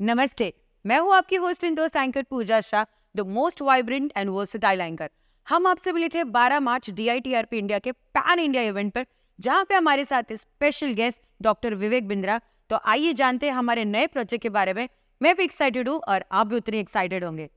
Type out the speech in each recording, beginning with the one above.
नमस्ते, मैं हूँ आपकी होस्ट एंड दोस्त anchor Pooja Shah, the most vibrant and versatile anchor. हम आपसे मिले थे 12 मार्च DITRP इंडिया के पैन इंडिया इवेंट पर, जहाँ पे हमारे साथ special guest doctor Vivek Bindra. तो आइए जानते हैं हमारे नए प्रोजेक्ट के बारे में। मैं भी एक्साइटेड हूँ और आप भी उतने एक्साइटेड होंगे।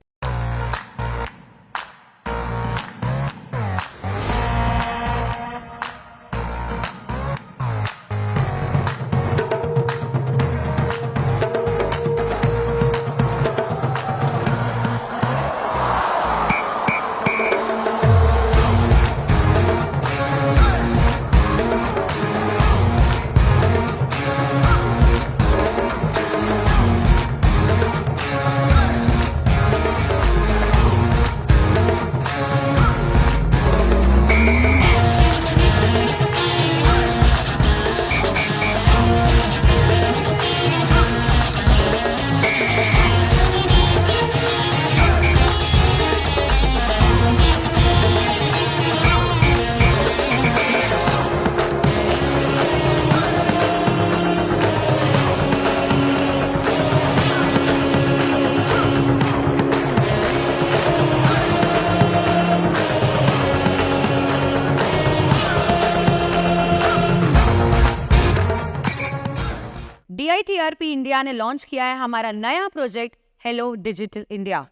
DITRP इंडिया ने लॉन्च किया है हमारा नया project hello digital India.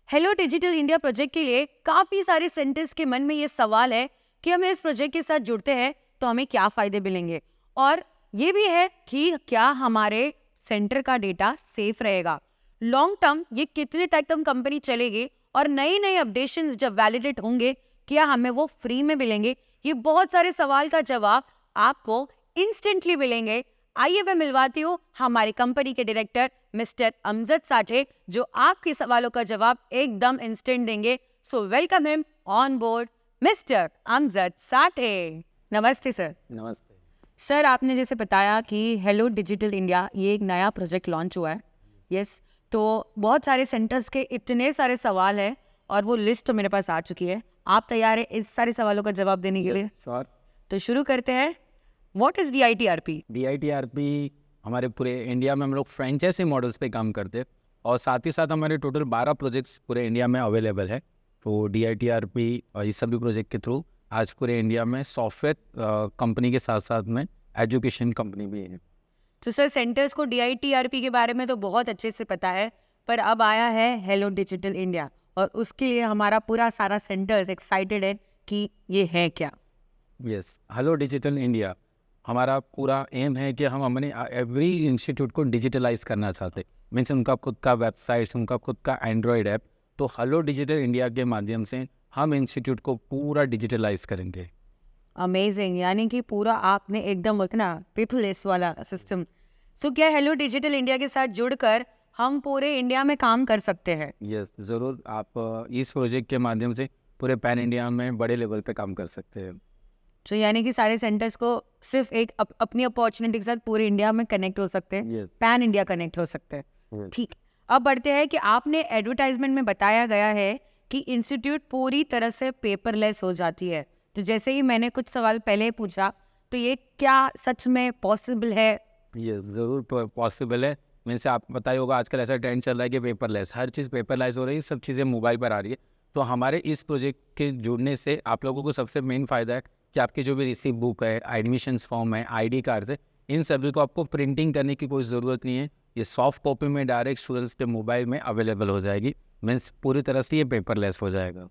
Hello digital India project के लिए काफी सारे सेंटर्स के मन में ये सवाल है कि हम इस प्रोजेक्ट के साथ जुड़ते हैं तो हमें क्या फायदे मिलेंगे, और ये भी है कि क्या हमारे सेंटर का डेटा सेफ रहेगा, लॉन्ग टर्म ये कितने तक कंपनी चलेगी, और नए नए अपडेशंस जब वैलिडेट होंगे क्या हमें वो फ्री में मिलेंगे। ये बहुत सारे सवाल का जवाब आपको इंस्टेंटली मिलेंगे। आइए मैं मिलवाती हूँ हमारी कंपनी के डायरेक्टर मिस्टर अमजद साठे, जो आपके सवालों का जवाब एकदम इंस्टेंट देंगे। So welcome him on board, mister Amjad Sathe. नमस्ते सर। नमस्ते। सर, आपने जैसे बताया कि हेलो डिजिटल इंडिया ये एक नया प्रोजेक्ट लॉन्च हुआ है। यस, तो बहुत सारे सेंटर्स के इतने सारे सवाल हैं और वो लिस्ट तो मेरे पास आ चुकी है। आप तैयार है इस सारे सवालों का जवाब देने के लिए? श्योर। तो शुरू करते हैं। What is DITRP? DITRP हमारे पूरे इंडिया में हम लोग फ्रेंचाइजी मॉडल्स पे काम करते हैं, और साथ ही साथ हमारे टोटल 12 प्रोजेक्ट्स पूरे इंडिया में अवेलेबल है। तो DITRP और इस सभी प्रोजेक्ट के थ्रू आज पूरे इंडिया में सॉफ्टवेयर कंपनी के साथ साथ में एजुकेशन कंपनी भी है। तो सर, सेंटर्स को DITRP के बारे में तो बहुत अच्छे से पता है, पर अब आया है हेलो डिजिटल इंडिया और उसके लिए हमारा पूरा सारा सेंटर्स एक्साइटेड है कि ये है क्या। यस, हेलो डिजिटल इंडिया हमारा पूरा एम है कि हम अपने एवरी इंस्टीट्यूट को डिजिटलाइज करना चाहते, मीन्स उनका खुद का वेबसाइट, उनका खुद का एंड्रॉयड ऐप। तो हेलो डिजिटल इंडिया के माध्यम से हम इंस्टीट्यूट को पूरा डिजिटलाइज करेंगे। अमेजिंग, यानी कि पूरा आपने एकदम उतना पेपरलेस वाला सिस्टम। सो क्या हेलो डिजिटल इंडिया के साथ जुड़कर हम पूरे इंडिया में काम कर सकते हैं? यस, ज़रूर। आप इस प्रोजेक्ट के माध्यम से पूरे पैन इंडिया में बड़े लेवल पे काम कर सकते हैं। तो यानी कि सारे सेंटर्स को सिर्फ एक अपनी अपॉर्चुनिटी के साथ पूरे इंडिया में कनेक्ट हो सकते हैं, Yes. पैन इंडिया कनेक्ट हो सकते हैं। Yes. ठीक, अब बढ़ते हैं कि आपने एडवर्टाइजमेंट में बताया गया है कि इंस्टीट्यूट पूरी तरह से पेपरलेस हो जाती है। तो जैसे ही मैंने कुछ सवाल पहले पूछा, तो ये क्या सच में पॉसिबल है? ये ज़रूर पॉसिबल है। मीन्स आप बताइए होगा, आजकल ऐसा ट्रेंड चल रहा है कि पेपरलेस, हर चीज़ पेपरलाइज हो रही है, सब चीज़ें मोबाइल पर आ रही है। तो हमारे इस प्रोजेक्ट के जुड़ने से आप लोगों को सबसे मेन फ़ायदा है कि आपकी जो भी रिसीव बुक है, एडमिशन्स फॉर्म है, ID कार्ड्स है, इन सभी को आपको प्रिंटिंग करने की कोई ज़रूरत नहीं है। ये सॉफ्ट कॉपी में डायरेक्ट स्टूडेंट्स के मोबाइल में अवेलेबल हो जाएगी। मीन्स पूरी तरह से ये पेपरलेस हो जाएगा।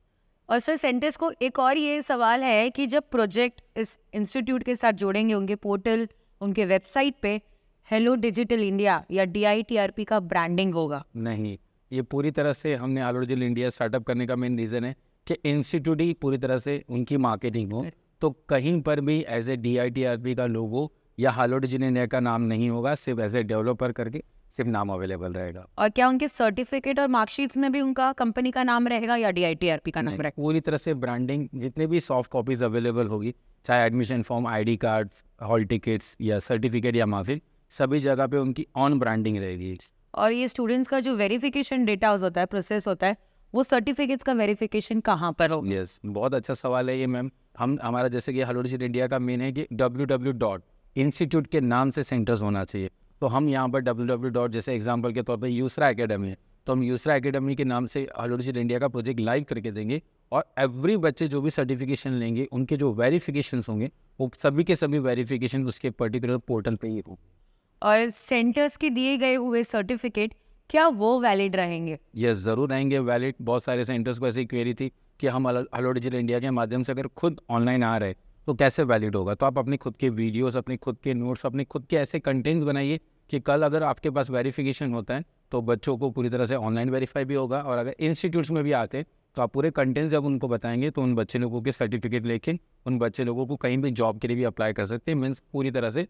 और सर, सेंटर्स को एक और ये सवाल है कि जब प्रोजेक्ट इस इंस्टीट्यूट के साथ जोड़ेंगे, उनके पोर्टल, उनके वेबसाइट पे हेलो डिजिटल इंडिया या DITRP का ब्रांडिंग होगा? नहीं, ये पूरी तरह से हमने हेलो डिजिटल इंडिया स्टार्टअप करने का मेन रीज़न है कि इंस्टीट्यूट ही पूरी तरह से उनकी मार्केटिंग हो। तो कहीं पर भी एज ए DITRP का लोगो या हेलो डिजिटल इंडिया का नाम नहीं होगा, सिर्फ एज ए डेवलपर करके सिर्फ नाम अवेलेबल रहेगा। और क्या उनके सर्टिफिकेट और मार्कशीट्स में भी उनका कंपनी का नाम रहेगा या DITRP का नाम नहीं, रहेगा? पूरी तरह से ब्रांडिंग, जितने भी सॉफ्ट कॉपीज अवेलेबल होगी, चाहे admission form, ID cards, hall tickets या सर्टिफिकेट या मार्कशीट, सभी जगह पे उनकी ऑन ब्रांडिंग रहेगी। और ये स्टूडेंट्स का जो वेरिफिकेशन डेटा होता है, प्रोसेस होता है, वो सर्टिफिकेट्स का वेरिफिकेशन कहाँ पर होगा? यस, बहुत अच्छा सवाल है ये मैम। हमारा जैसे कि हेलो डिजिटल इंडिया का मेन है कि www. इंस्टीट्यूट के नाम से सेंटर्स होना चाहिए। तो हम यहाँ पर www. जैसे एग्जांपल के तौर पर यूसरा एकेडमी है, तो हम यूसरा एकेडमी के नाम से हेलो डिजिटल इंडिया का प्रोजेक्ट लाइव करके देंगे, और एवरी बच्चे जो भी सर्टिफिकेशन लेंगे उनके जो वेरिफिकेशन होंगे वो सभी के सभी वेरिफिकेशन उसके पर्टिकुलर पोर्टल पे ही होंगे। और सेंटर्स के दिए गए हुए सर्टिफिकेट क्या वो वैलिड रहेंगे? यस, ज़रूर रहेंगे वैलिड। बहुत सारे सेंटर्स को ऐसी क्वेरी थी कि हम हेलो डिजिटल इंडिया के माध्यम से अगर खुद ऑनलाइन आ रहे तो कैसे वैलिड होगा। तो आप अपने खुद के वीडियोस, अपने खुद के नोट्स, अपने खुद के ऐसे कंटेंट्स बनाइए कि कल अगर आपके पास वेरिफिकेशन होता है तो बच्चों को पूरी तरह से ऑनलाइन वेरीफाई भी होगा, और अगर इंस्टीट्यूट्स में भी आते हैं तो आप पूरे कंटेंट्स जब उनको बताएंगे तो उन बच्चे लोगों के सर्टिफिकेट लेके उन बच्चे लोगों को कहीं भी जॉब के लिए भी अप्लाई कर सकते हैं। मीन्स पूरी तरह से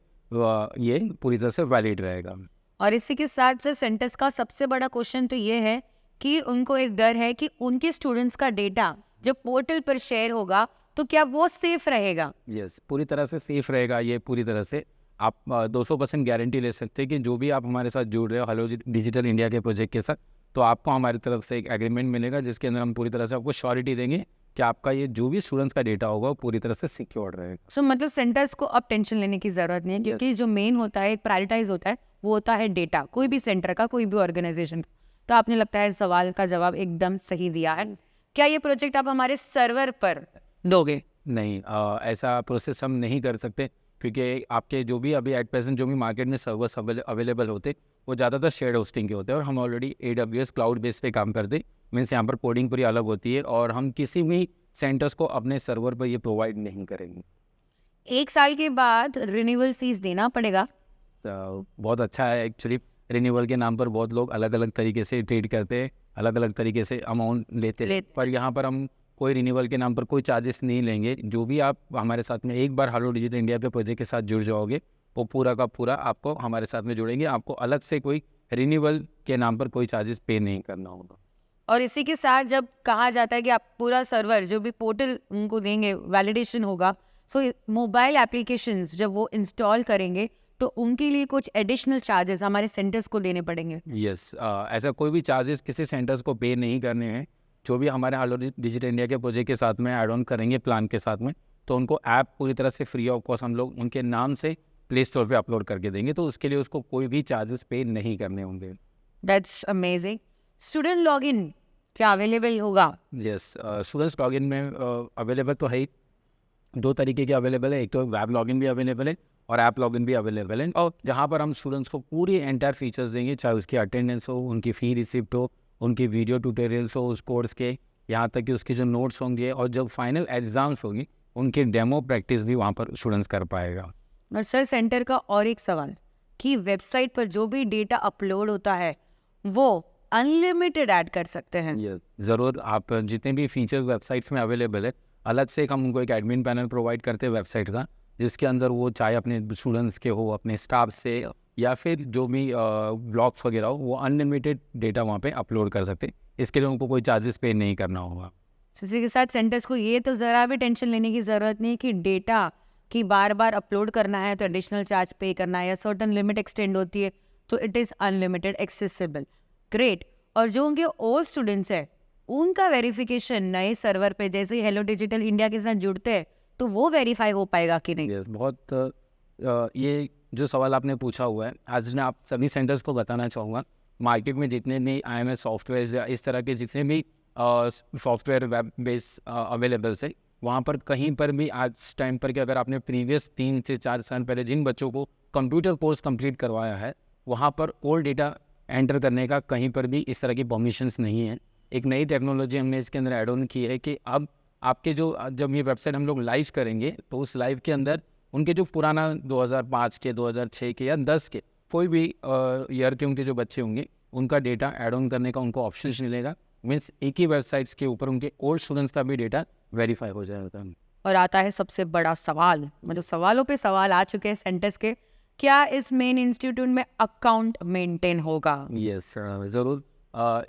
ये पूरी तरह से वैलिड रहेगा। और इसी के साथ से सेंटर्स का सबसे बड़ा क्वेश्चन तो ये है कि उनको एक डर है कि उनके स्टूडेंट्स का डेटा जब पोर्टल पर शेयर होगा तो क्या वो सेफ रहेगा? यस, पूरी तरह से सेफ रहेगा ये। पूरी तरह से आप 200% गारंटी ले सकते हैं कि जो भी आप हमारे साथ जुड़ रहे हो हेलो डिजिटल इंडिया के प्रोजेक्ट के साथ, तो आपको हमारी तरफ से एक एग्रीमेंट मिलेगा जिसके अंदर हम पूरी तरह से आपको श्योरिटी देंगे कि आपका ये जो भी स्टूडेंट्स का डेटा होगा वो पूरी तरह से सिक्योर रहेगा। सो मतलब सेंटर्स को अब टेंशन लेने की जरूरत नहीं है, क्योंकि जो मेन होता है, प्रायोरिटाइज होता है, वो होता है डेटा, कोई भी सेंटर का, कोई भी ऑर्गेनाइजेशन का। तो आपने लगता है सवाल का जवाब एकदम सही दिया है। क्या ये प्रोजेक्ट आप हमारे सर्वर पर दोगे? नहीं, ऐसा प्रोसेस हम नहीं कर सकते, क्योंकि आपके जो भी अभी एट प्रेजेंट जो भी मार्केट में सर्वर्स अवेलेबल होते वो ज़्यादातर शेयर्ड होस्टिंग के होते हैं, और हम ऑलरेडी AWS क्लाउड बेस पे काम करते। मीन्स यहाँ पर कोडिंग पूरी अलग होती है, और हम किसी भी सेंटर्स को अपने सर्वर पर ये प्रोवाइड नहीं करेंगे। 1 साल के बाद रिन्यूअल फीस देना पड़ेगा? तो बहुत अच्छा है एक्चुअली। रिन्यूअल के नाम पर बहुत लोग अलग अलग तरीके से ट्रीट करते हैं, अलग अलग तरीके से अमाउंट लेते हैं, पर यहाँ पर हम कोई रिन्यूअल के नाम पर कोई चार्जेस नहीं लेंगे। जो भी आप हमारे साथ में एक बार हेलो डिजिटल इंडिया के प्रोजेक्ट के साथ जुड़ जाओगे वो पूरा का पूरा आपको हमारे साथ में जुड़ेंगे, आपको अलग से कोई रिन्यूअल के नाम पर कोई चार्जेस पे नहीं करना होगा। और इसी के साथ जब कहा जाता है कि आप पूरा सर्वर जो भी पोर्टल उनको देंगे, वैलिडेशन होगा, सो मोबाइल एप्लीकेशंस जब वो इंस्टॉल करेंगे तो उनके लिए कुछ एडिशनल चार्जेस हमारे सेंटर्स को देने पड़ेंगे? यस, ऐसा कोई भी चार्जेस किसी सेंटर्स को पे नहीं करने हैं। जो भी हमारे हेलो डिजिटल इंडिया के प्रोजेक्ट के साथ में ऐड ऑन करेंगे प्लान के साथ में, तो उनको ऐप पूरी तरह से फ्री ऑफ कॉस्ट हम लोग उनके नाम से प्ले स्टोर पे अपलोड करके देंगे, तो उसके लिए उसको कोई भी चार्जेस पे नहीं करने होंगे। That's amazing. स्टूडेंट लॉगिन क्या अवेलेबल होगा? यस, स्टूडेंट्स लॉगिन में अवेलेबल तो है ही। 2 तरीके के अवेलेबल है, एक तो वेब लॉगिन भी अवेलेबल है और ऐप लॉगिन भी अवेलेबल है, और जहाँ पर हम स्टूडेंट्स को पूरी एंटायर फीचर्स देंगे, चाहे उसकी अटेंडेंस हो, उनकी फ़ी रिसिप्ट हो, उनकी वीडियो ट्यूटोरियल्स हो उस कोर्स के, यहाँ तक कि उसके जो नोट्स होंगे, और जब फाइनल एग्जाम्स होंगी उनकी डेमो प्रैक्टिस भी वहाँ पर स्टूडेंट्स कर पाएगा। और सर सेंटर का और एक सवाल कि वेबसाइट पर जो भी डेटा अपलोड होता है वो अनलिमिटेड ऐड कर सकते हैं? यस, ज़रूर। आप जितने भी फीचर्स वेबसाइट्स में अवेलेबल है, अलग से हम उनको एक एडमिन पैनल प्रोवाइड करते हैं वेबसाइट का, जिसके अंदर वो चाहे अपने स्टूडेंट्स के हो, अपने स्टाफ से, या फिर जो भी ब्लॉग्स वगैरह हो, वो अनलिमिटेड डेटा वहाँ पे अपलोड कर सकते हैं। इसके लिए उनको कोई चार्जेस पे नहीं करना होगा। इसी के साथ सेंटर्स को ये तो ज़रा भी टेंशन लेने की ज़रूरत नहीं कि डेटा की बार बार अपलोड करना है तो एडिशनल चार्ज पे करना है, या सर्टन लिमिट एक्सटेंड होती है तो it is unlimited accessible. Great. और जो उनके ओल्ड स्टूडेंट्स है उनका वेरिफिकेशन नए सर्वर पे जैसे ही हेलो डिजिटल इंडिया के साथ जुड़ते हैं तो वो वेरीफाई हो पाएगा कि नहीं? यस, बहुत ये जो सवाल आपने पूछा हुआ है, आज मैं आप सभी सेंटर्स को बताना चाहूँगा, मार्केट में जितने भी IMS सॉफ्टवेयर या इस तरह के जितने भी सॉफ्टवेयर वेब बेस अवेलेबल है, वहाँ पर कहीं पर भी आज टाइम पर कि अगर आपने प्रीवियस 3 से 4 साल पहले जिन बच्चों को कंप्यूटर कोर्स कंप्लीट करवाया है, वहाँ पर ओल्ड डेटा एंटर करने का कहीं पर भी इस तरह की परमिशंस नहीं है। एक नई टेक्नोलॉजी हमने इसके अंदर ऐड ऑन की है कि अब आपके जो जब ये वेबसाइट हम लोग लाइव करेंगे तो उस लाइव के अंदर उनके जो पुराना 2005 के, 2006 के या 10 के कोई भी ईयर के उनके जो बच्चे होंगे उनका डेटा ऐड ऑन करने का उनको ऑप्शन मिलेगा। मीन्स एक ही वेबसाइट्स के ऊपर उनके ओल्ड स्टूडेंट्स का भी डेटा वेरीफाई हो जाएगा। और आता है सबसे बड़ा सवाल, मतलब सवालों पे सवाल आ चुके हैं सेंटर्स के, क्या इस मेन इंस्टीट्यूट में अकाउंट मेंटेन होगा? यस, ज़रूर।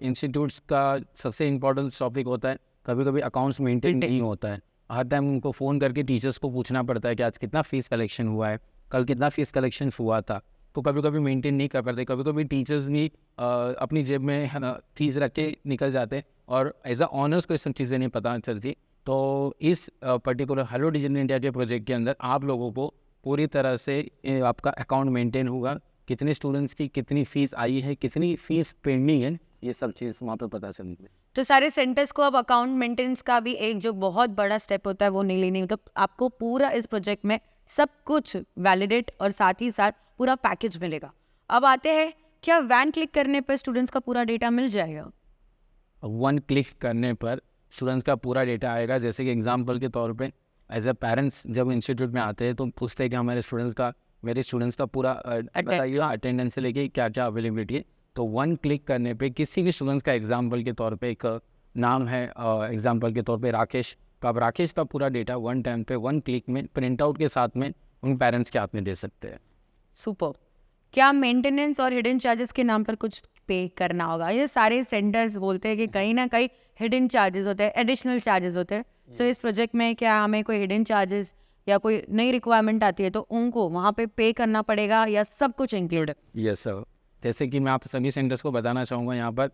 इंस्टीट्यूट्स का सबसे इम्पोर्टेंट टॉपिक होता है, कभी कभी अकाउंट्स मेंटेन नहीं होता है। हर टाइम उनको फ़ोन करके टीचर्स को पूछना पड़ता है कि आज कितना फ़ीस कलेक्शन हुआ है, कल कितना फ़ीस कलेक्शन हुआ था, तो कभी कभी मेंटेन नहीं कर पाते। कभी कभी टीचर्स भी अपनी जेब में है ना फीस रख के निकल जाते हैं, और एज अ ऑनर्स को ये सब चीज़ें नहीं पता चलती। तो इस पर्टिकुलर हेलो डिजिटल इंडिया के प्रोजेक्ट के अंदर आप लोगों को पूरी तरह से आपका अकाउंट मेंटेन होगा कितने स्टूडेंट्स की कितनी फीस आई है, कितनी फीस पेंडिंग है, ये सब चीज़ वहाँ पे पता चलेगी। तो सारे सेंटर्स को अब अकाउंट मेंटेनेंस का भी एक जो बहुत बड़ा स्टेप होता है वो नहीं लेनी, मतलब आपको पूरा इस प्रोजेक्ट में सब कुछ वैलिडेट और साथ ही साथ पूरा पैकेज मिलेगा। अब आते हैं, क्या वैन क्लिक करने पर स्टूडेंट्स का पूरा डेटा मिल जाएगा? वन क्लिक करने पर स्टूडेंट्स का पूरा डेटा आएगा। जैसे कि एग्जांपल के तौर पे एज अ पेरेंट्स जब इंस्टीट्यूट में आते हैं तो पूछते हैं कि मेरे स्टूडेंट्स का पूरा बताइए अटेंडेंस से लेके क्या क्या अवेलेबिलिटी है। तो वन क्लिक करने पे किसी भी स्टूडेंट्स का एग्जांपल के तौर पे एक नाम है, एग्जांपल के तौर पे राकेश, तो आप राकेश का पूरा डेटा वन टाइम पे वन क्लिक में प्रिंट आउट के साथ में उन पेरेंट्स के हाथ में दे सकते हैं। सुपर। क्या मेंटेनेंस और हिडन चार्जेस के नाम पर कुछ पे करना होगा? ये सारे सेंटर्स बोलते हैं कि कहीं ना कहीं हिडन चार्जेस होते हैं, एडिशनल चार्जेस होते हैं। सो इस प्रोजेक्ट में क्या हमें कोई हिडन चार्जेस या कोई नई रिक्वायरमेंट आती है तो उनको वहाँ पे करना पड़ेगा या सब कुछ इंक्लूड है? यस सर, जैसे कि मैं आप सभी सेंटर्स को बताना चाहूँगा, यहाँ पर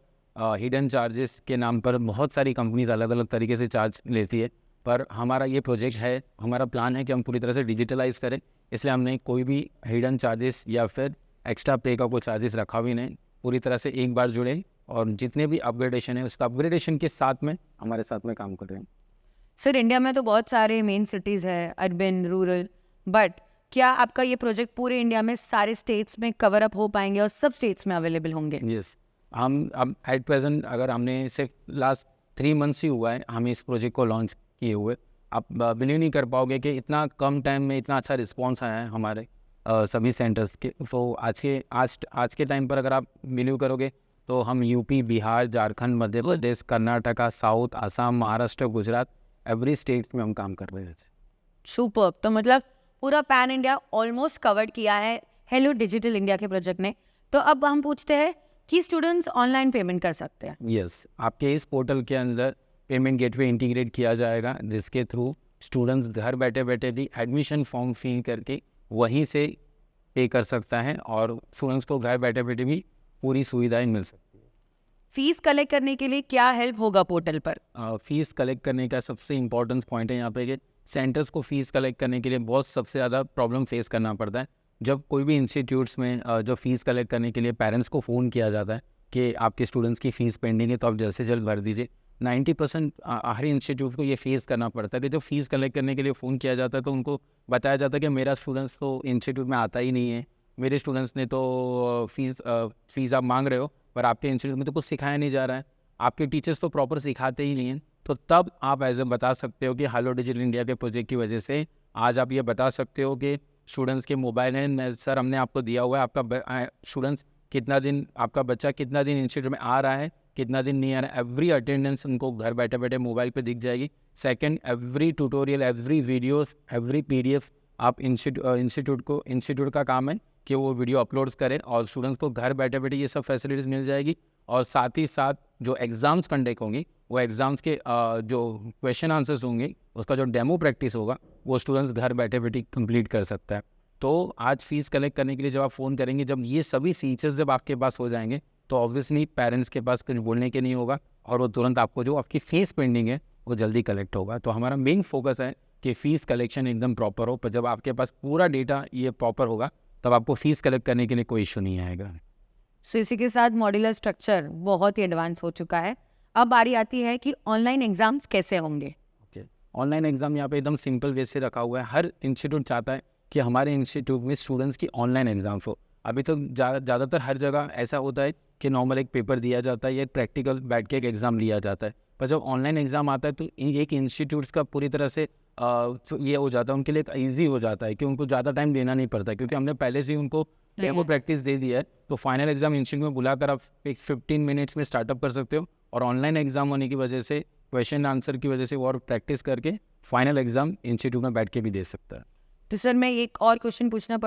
हिडन चार्जेस के नाम पर बहुत सारी कंपनीज अलग अलग तरीके से चार्ज लेती है, पर हमारा ये प्रोजेक्ट है, हमारा प्लान है कि हम पूरी तरह से डिजिटलाइज करें, इसलिए हमने कोई भी हिडन चार्जेस या फिर एक्स्ट्रा पे का कोई चार्जेस रखा भी नहीं। पूरी तरह से एक बार जुड़े और जितने भी अपग्रेडेशन है उसका अपग्रेडेशन के साथ में हमारे साथ में काम कर रहे हैं। सर, इंडिया में तो बहुत सारे मेन सिटीज़ है, अर्बन, रूरल, बट क्या आपका ये प्रोजेक्ट पूरे इंडिया में सारे स्टेट्स में कवर अप हो पाएंगे और सब स्टेट्स में अवेलेबल होंगे? यस, हम अब एट प्रेजेंट अगर हमने सिर्फ लास्ट 3 मंथ्स ही हुआ है हमें इस प्रोजेक्ट को लॉन्च किए हुए, आप बिलीव नहीं कर पाओगे कि इतना कम टाइम में इतना अच्छा रिस्पॉन्स आया है हमारे सभी सेंटर्स के। तो आज के टाइम पर अगर आप बिलीव करोगे तो हम UP, Bihar, Jharkhand, Madhya Pradesh, Karnataka, south, Assam, Maharashtra, Gujarat, every state में हम काम कर रहे हैं। सुपर। तो मतलब पूरा पैन इंडिया ऑलमोस्ट कवर्ड किया है हेलो डिजिटल इंडिया के प्रोजेक्ट ने। तो अब हम पूछते हैं कि स्टूडेंट्स ऑनलाइन पेमेंट कर सकते हैं? यस, आपके इस पोर्टल के अंदर पेमेंट गेटवे इंटीग्रेट किया जाएगा, जिसके थ्रू स्टूडेंट्स घर बैठे बैठे भी एडमिशन फॉर्म फिल करके वहीं से पे कर सकता है और स्टूडेंट्स को घर बैठे बैठे भी पूरी सुविधाएं मिल सकती है। फीस कलेक्ट करने के लिए क्या हेल्प होगा पोर्टल पर? फीस कलेक्ट करने का सबसे इम्पोर्टेंट पॉइंट है यहाँ पे कि सेंटर्स को फीस कलेक्ट करने के लिए बहुत सबसे ज़्यादा प्रॉब्लम फेस करना पड़ता है। जब कोई भी इंस्टीट्यूट्स में जो फ़ीस कलेक्ट करने के लिए पेरेंट्स को फ़ोन किया जाता है कि आपके स्टूडेंट्स की फ़ीस पेंडिंग है तो आप जल्द से जल्द भर दीजिए, 90% हर इंस्टीट्यूट को ये फेस करना पड़ता है कि जब फीस कलेक्ट करने के लिए फ़ोन किया जाता है तो उनको बताया जाता है कि मेरा स्टूडेंट्स तो इंस्टीट्यूट में आता ही नहीं है, मेरे स्टूडेंट्स ने तो फीस आप मांग रहे हो पर आपके इंस्टीट्यूट में तो कुछ सिखाया नहीं जा रहा है, आपके टीचर्स तो प्रॉपर सिखाते ही नहीं हैं। तो तब आप एज ए बता सकते हो कि हेलो डिजिटल इंडिया के प्रोजेक्ट की वजह से आज आप ये बता सकते हो कि स्टूडेंट्स के मोबाइल हैं सर, हमने आपको दिया हुआ है, आपका स्टूडेंट्स कितना दिन, आपका बच्चा कितना दिन इंस्टीट्यूट में आ रहा है, कितना दिन नहीं आ रहा है, एवरी अटेंडेंस उनको घर बैठे बैठे मोबाइल पे दिख जाएगी। Second, every tutorial, every videos, every PDF आप इंस्टीट्यूट का काम है कि वो वीडियो अपलोड्स करें और स्टूडेंट्स को घर बैठे बैठे ये सब फैसिलिटीज़ मिल जाएगी। और साथ ही साथ जो एग्ज़ाम्स कंडक्ट होंगी वो एग्ज़ाम्स के जो क्वेश्चन आंसर्स होंगे उसका जो डेमो प्रैक्टिस होगा वो स्टूडेंट्स घर बैठे बैठे कंप्लीट कर सकता है। तो आज फीस कलेक्ट करने के लिए जब आप फ़ोन करेंगे, जब ये सभी फीचर्स जब आपके पास हो जाएंगे तो ऑब्वियसली पेरेंट्स के पास कुछ बोलने के नहीं होगा और वो तुरंत आपको जो आपकी फ़ीस पेंडिंग है वो जल्दी कलेक्ट होगा। तो हमारा मेन फोकस है कि फ़ीस कलेक्शन एकदम प्रॉपर हो, पर जब आपके पास पूरा डेटा ये प्रॉपर होगा तब आपको फ़ीस कलेक्ट करने के लिए कोई इशू नहीं आएगा। सो इसी के साथ मॉड्यूलर स्ट्रक्चर बहुत ही एडवांस हो चुका है। अब बारी आती है कि ऑनलाइन एग्जाम्स कैसे होंगे? ऑनलाइन एग्ज़ाम यहाँ पे एकदम सिंपल वे से रखा हुआ है। हर इंस्टीट्यूट चाहता है कि हमारे इंस्टीट्यूट में स्टूडेंट्स की ऑनलाइन एग्ज़ाम्स हो। अभी तो ज़्यादातर हर जगह ऐसा होता है कि नॉर्मल एक पेपर दिया जाता है या प्रैक्टिकल बैठ के एक एग्ज़ाम लिया जाता है, पर जब ऑनलाइन एग्ज़ाम आता है तो एक इंस्टीट्यूट्स का पूरी तरह से ये हो जाता है, उनके लिए ईजी हो जाता है कि उनको ज़्यादा टाइम देना नहीं पड़ता क्योंकि हमने पहले से ही उनको डेमो प्रैक्टिस दे दिया है। तो फाइनल एग्ज़ाम इंस्टीट्यूट में बुलाकर आप एक 15 मिनट्स में स्टार्टअप कर सकते हो और ऑनलाइन एग्ज़ाम होने की वजह से क्वेश्चन आंसर की वजह से वो और प्रैक्टिस करके फाइनल एग्ज़ाम इंस्टीट्यूट में बैठ के भी दे सकता है। तो सर मैं एक और क्वेश्चन पूछना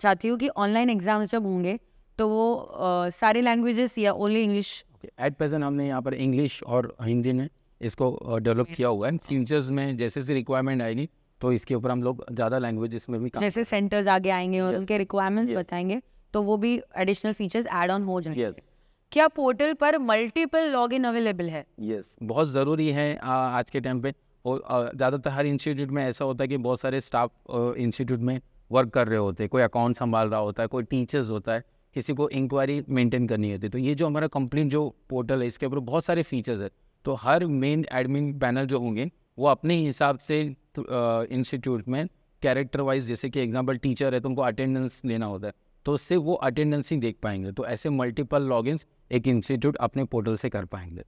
चाहती हूँ कि ऑनलाइन एग्जाम्स जब होंगे तो वो सारे लैंग्वेजेस या ओनली इंग्लिश? एट प्रेजेंट हमने यहाँ पर इंग्लिश और हिंदी में इसको डेवलप किया हुआ है। फ्यूचर्स में जैसे से रिक्वायरमेंट आएगी तो इसके ऊपर हम लोग ज़्यादा लैंग्वेजेस में भी काम, जैसे सेंटर्स आगे आएंगे और उनके रिक्वायरमेंट्स बताएंगे तो वो भी एडिशनल फीचर्स ऐड ऑन हो जाएंगे। क्या पोर्टल पर मल्टीपल लॉगिन अवेलेबल है? यस, बहुत ज़रूरी है आज के टाइम पे। और ज़्यादातर हर इंस्टीट्यूट में ऐसा होता है कि बहुत सारे स्टाफ इंस्टीट्यूट में वर्क कर रहे होते हैं, कोई अकाउंट संभाल रहा होता है, कोई टीचर्स होता है, किसी को इंक्वायरी मेंटेन करनी होती है। तो ये जो हमारा कंप्लीट जो पोर्टल है इसके ऊपर बहुत सारे फीचर्स है। तो हर मेन एडमिन पैनल जो होंगे वो अपने हिसाब से इंस्टीट्यूट में कैरेक्टर वाइज, जैसे कि एग्जांपल टीचर है तो उनको अटेंडेंस लेना होता है, तो उससे वो अटेंडेंस ही देख पाएंगे। तो ऐसे मल्टीपल लॉगिन्स एक इंस्टीट्यूट अपने पोर्टल से कर पाएंगे।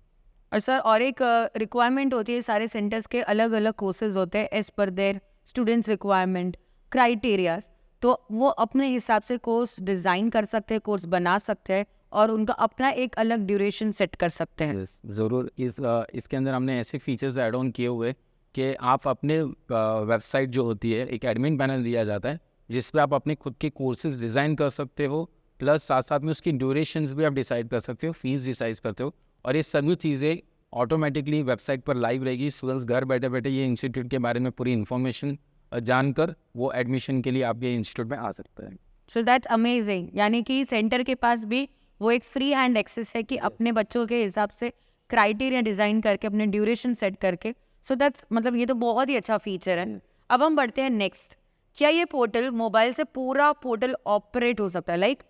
और सर और एक रिक्वायरमेंट होती है, सारे सेंटर्स के अलग अलग कोर्सेज होते हैं as per there students requirement criterias, तो वो अपने हिसाब से कोर्स डिज़ाइन कर सकते हैं, कोर्स बना सकते हैं और उनका अपना एक अलग ड्यूरेशन सेट कर सकते हैं। Yes, ज़रूर। इसके अंदर हमने ऐसे फीचर्स ऐड ऑन किए हुए कि आप अपने वेबसाइट जो होती है एक एडमिन पैनल दिया जाता है जिस पे आप अपने खुद के कोर्सेज डिज़ाइन कर सकते हो, प्लस साथ साथ में उसकी ड्यूरेशंस भी आप डिसाइड कर सकते हो, फीस डिसाइड करते हो, और ये सभी चीज़ें ऑटोमेटिकली वेबसाइट पर लाइव रहेगी। स्टूडेंट्स घर बैठे बैठे ये इंस्टीट्यूट के बारे में पूरी इन्फॉर्मेशन जानकर वो एडमिशन के लिए आपके इंस्टीट्यूट में आ सकते हैं। सो दैट्स अमेजिंग, यानी कि सेंटर के पास भी वो एक फ्री हैंड एक्सेस है कि अपने बच्चों के हिसाब से क्राइटेरिया डिज़ाइन करके अपने ड्यूरेशन सेट करके, सो दैट्स मतलब ये तो बहुत ही अच्छा फीचर है। अब हम बढ़ते हैं नेक्स्ट, क्या ये पोर्टल मोबाइल से पूरा पोर्टल ऑपरेट हो सकता है? लाइक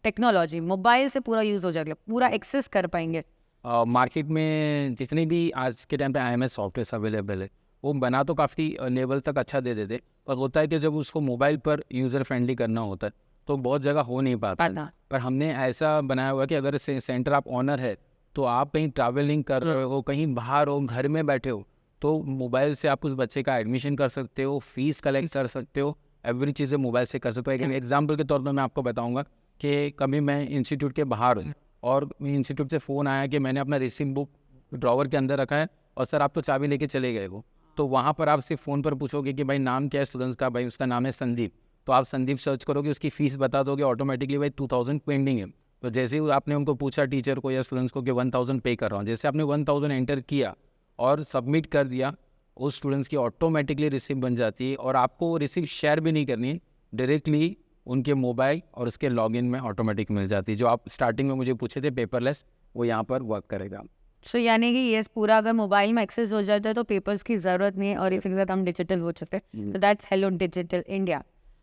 टेक्नोलॉजी मोबाइल से पूरा यूज़ हो जाएगा, पूरा एक्सेस कर पाएंगे? मार्केट में जितने भी आज के टाइम पे IMS सॉफ्टवेयर अवेलेबल है वो बना तो काफ़ी लेवल तक अच्छा दे देते, पर होता है कि जब उसको मोबाइल पर यूज़र फ्रेंडली करना होता है तो बहुत जगह हो नहीं पाता है। पर हमने ऐसा बनाया हुआ कि अगर सेंटर आप ऑनर है तो आप कहीं ट्रैवलिंग कर रहे हो, कहीं बाहर हो, घर में बैठे हो, तो मोबाइल से आप उस बच्चे का एडमिशन कर सकते हो, फीस कलेक्ट कर सकते हो, एवरी चीज़ें मोबाइल से कर सकते हो। एक एग्जाम्पल के तौर पर मैं आपको बताऊँगा कि कभी मैं इंस्टीट्यूट के बाहर हूँ और इंस्टीट्यूट से फ़ोन आया कि मैंने अपना रिसिप्ट बुक ड्रॉवर के अंदर रखा है और सर आप तो चाबी लेके चले गए हो, तो वहाँ पर आप सिर्फ फ़ोन पर पूछोगे कि भाई नाम क्या है स्टूडेंट्स का, भाई उसका नाम है संदीप, तो आप संदीप सर्च करोगे, उसकी फ़ीस बता दोगे, ऑटोमेटिकली भाई 2000 पेंडिंग है। तो जैसे ही आपने उनको पूछा टीचर को या स्टूडेंट्स को कि 1000 पे कर रहा हूँ, जैसे आपने 1000 एंटर किया और सबमिट कर दिया, उस स्टूडेंट्स की ऑटोमेटिकली रिसिप्ट बन जाती है और आपको वो रिसिप्ट शेयर भी नहीं करनी है, डायरेक्टली उनके मोबाइल और उसके लॉगिन में ऑटोमेटिक मिल जाती है। जो आप स्टार्टिंग में मुझे पूछे थे पेपरलेस, वो यहाँ पर वर्क करेगा। सो यानी कि ये पूरा अगर मोबाइल में एक्सेस हो जाता है तो पेपर्स की ज़रूरत नहीं है और इसी के साथ हम डिजिटल हो सकते हैं। तो दैट्स हेलो डिजिटल इंडिया।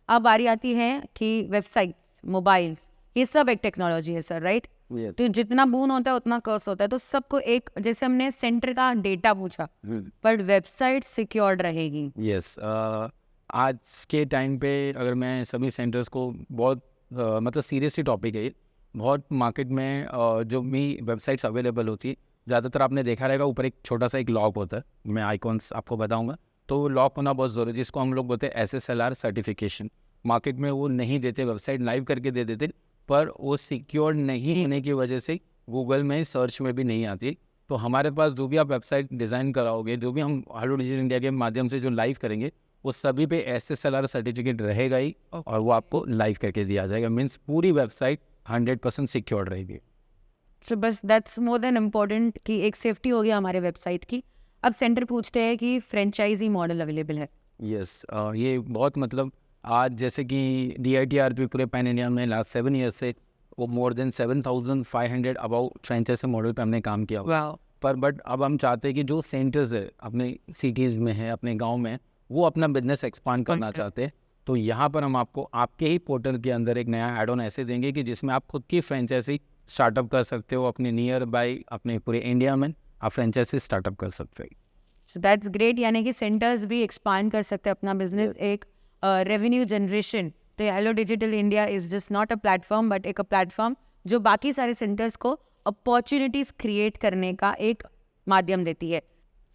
अब बारी आती है कि वेबसाइट्स, मोबाइल्स, ये सब एक टेक्नोलॉजी है सर, राइट? तो जितना बून होता है उतना कर्स होता है, तो सबको एक, जैसे हमने सेंटर का डेटा पूछा, पर वेबसाइट सिक्योर्ड रहेगी। यस, आज के टाइम पे अगर मैं सभी सेंटर्स को बहुत मतलब सीरियसली टॉपिक है ये, बहुत मार्केट में जो भी वेबसाइट्स अवेलेबल होती है, ज़्यादातर आपने देखा रहेगा ऊपर एक छोटा सा एक लॉक होता है, मैं आइकॉन्स आपको बताऊंगा, तो वो लॉक होना बहुत ज़रूरी है, जिसको हम लोग बोलते हैं SSLR सर्टिफिकेशन। मार्केट में वो नहीं देते, वेबसाइट लाइव करके दे देते, पर वो सिक्योर नहीं होने की वजह से गूगल में सर्च में भी नहीं आती। तो हमारे पास जो भी आप वेबसाइट डिज़ाइन कराओगे, जो भी हम हेलो डिजिटल इंडिया के माध्यम से जो लाइव करेंगे, वो सभी पे SSLR सर्टिफिकेट रहेगा ही और वो आपको लाइव करके दिया जाएगा। मीन्स पूरी वेबसाइट 100% सिक्योर रहेगी। सो बस दैट्स मोर देन इम्पोर्टेंट कि एक सेफ्टी हो गया हमारे वेबसाइट की। अब सेंटर पूछते हैं कि फ्रेंचाइजी मॉडल अवेलेबल है? यस, ये बहुत मतलब आज जैसे कि DITRP पूरे पैन इंडिया में लास्ट 7 ईयर्स से वो more than 7500 about franchisee model पे हमने काम किया हुआ है। पर बट अब हम चाहते हैं कि जो सेंटर्स है अपने सिटीज़ में है, अपने गांव में, वो अपना बिजनेस एक्सपांड करना चाहते हैं, तो यहाँ पर हम आपको आपके ही पोर्टल के अंदर एक नया एड ऑन ऐसे देंगे कि जिसमें आप खुद की फ्रेंचाइजी स्टार्टअप कर सकते हो, अपने नियर बाय अपने पूरे इंडिया में आप फ्रेंचाइजी स्टार्टअप कर सकते हो। सो दैट्स ग्रेट, यानी कि सेंटर्स भी एक्सपांड कर सकते हैं अपना बिजनेस, एक रेवेन्यू जनरेशन। तो hello digital India is just not a platform but एक प्लेटफॉर्म जो बाकी सारे सेंटर्स को अपॉर्चुनिटीज क्रिएट करने का एक माध्यम देती है।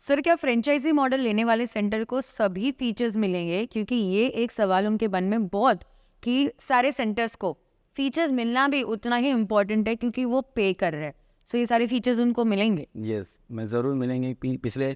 सर क्या फ्रेंचाइजी मॉडल लेने वाले सेंटर को सभी फीचर्स मिलेंगे? क्योंकि ये एक सवाल उनके मन में बहुत, कि सारे सेंटर्स को फीचर्स मिलना भी उतना ही इम्पोर्टेंट है क्योंकि वो पे कर रहे हैं। सो ये सारे फीचर्स उनको मिलेंगे? यस, मैं ज़रूर मिलेंगे। पिछले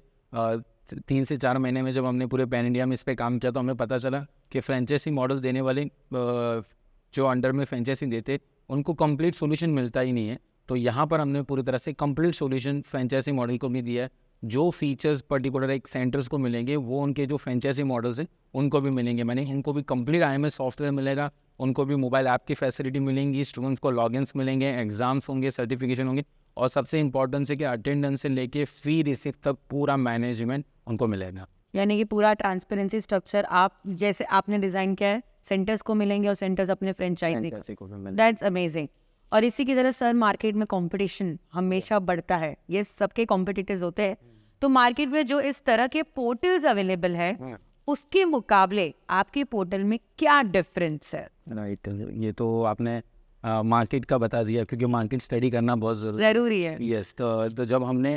3 से 4 महीने में जब हमने पूरे पैन इंडिया में इस पे काम किया तो हमें पता चला कि फ्रेंचाइजी मॉडल देने वाले जो अंडर में फ्रेंचाइजी देते उनको कंप्लीट सॉल्यूशन मिलता ही नहीं है। तो यहाँ पर हमने पूरी तरह से कंप्लीट सॉल्यूशन फ्रेंचाइजी मॉडल को भी दिया है। जो फीचर्स पर्टिकुलर एक सेंटर्स को मिलेंगे वो उनके जो फ्रेंचाइजी मॉडल्स हैं उनको भी मिलेंगे। मैंने उनको भी कंप्लीट IMS सॉफ्टवेयर मिलेगा, उनको भी मोबाइल ऐप की फैसिलिटी मिलेंगी, स्टूडेंट्स को लॉगिन्स मिलेंगे, एग्जाम्स होंगे, सर्टिफिकेशन होंगे, और सबसे इंपॉर्टेंट है कि अटेंडेंस से लेके फी रिसिप्ट तक पूरा मैनेजमेंट उनको मिलेगा। यानी कि पूरा ट्रांसपेरेंसी स्ट्रक्चर आप जैसे आपने डिज़ाइन किया है, सेंटर्स को मिलेंगे और सेंटर्स अपने फ्रेंचाइजी को। That's amazing. और इसी की तरह सर मार्केट में कंपटीशन हमेशा बढ़ता है, ये सबके कॉम्पिटिटर्स होते हैं, तो मार्केट में जो इस तरह के पोर्टल्स अवेलेबल है उसके मुकाबले आपके पोर्टल में क्या डिफरेंस है? राइट, ये तो आपने मार्केट का बता दिया, क्योंकि मार्केट स्टडी करना बहुत ज़रूरी है। यस, तो जब हमने